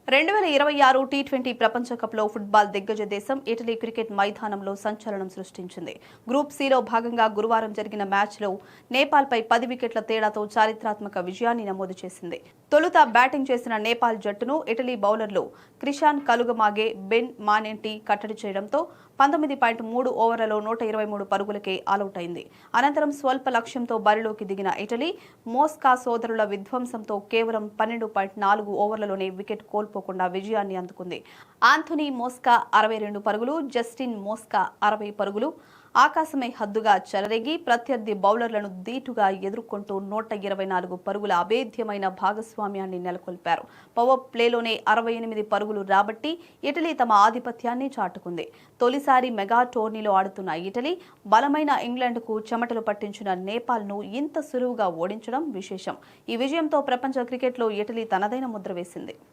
2026 T20 ప్రపంచ కప్లో football దిగ్గజ దేశం ఇటలీ క్రికెట్ మైదానంలో సంచలనం సృష్టించింది. గ్రూప్ సిలో భాగంగా గురువారం జరిగిన మ్యాచ్లో నేపాల్పై 10 వికెట్ల తేడాతో చారిత్రాత్మక విజయాన్ని నమోదు చేసింది. తొలుత బ్యాటింగ్ చేసిన నేపాల్ జట్టును ఇటలీ బౌలర్లు క్రిషాన్ కలుగమాగే, బెన్ మానెంటి కట్టడి చేయడంతో 19.3 ఓవర్లలో 123 పరుగులకే ఆలౌట్ అయింది. అనంతరం స్వల్ప లక్ష్యంతో బరిలోకి దిగిన ఇటలీ మోస్కా సోదరుల విధ్వంసంతో కేవలం 12.4 ఓవర్లలోనే వికెట్ కోల్పోకుండా విజయాన్ని అందుకుంది. ఆంథోనీ మోస్కా 62 పరుగులు, జస్టిన్ మోస్కా 60 పరుగులు ఆకాశమే హద్దుగా చెలరేగి ప్రత్యర్థి బౌలర్లను ధీటుగా ఎదుర్కొంటూ 124 పరుగుల అభేద్యమైన భాగస్వామ్యాన్ని నెలకొల్పారు. పవర్ ప్లేలోనే 68 పరుగులు రాబట్టి ఇటలీ తమ ఆధిపత్యాన్ని చాటుకుంది. తొలిసారి మెగా టోర్నీలో ఆడుతున్న ఇటలీ బలమైన ఇంగ్లాండ్కు చెమటలు పట్టించిన నేపాల్ను ఇంత సులువుగా ఓడించడం విశేషం. ఈ విజయంతో ప్రపంచ క్రికెట్లో ఇటలీ తనదైన ముద్ర వేసింది.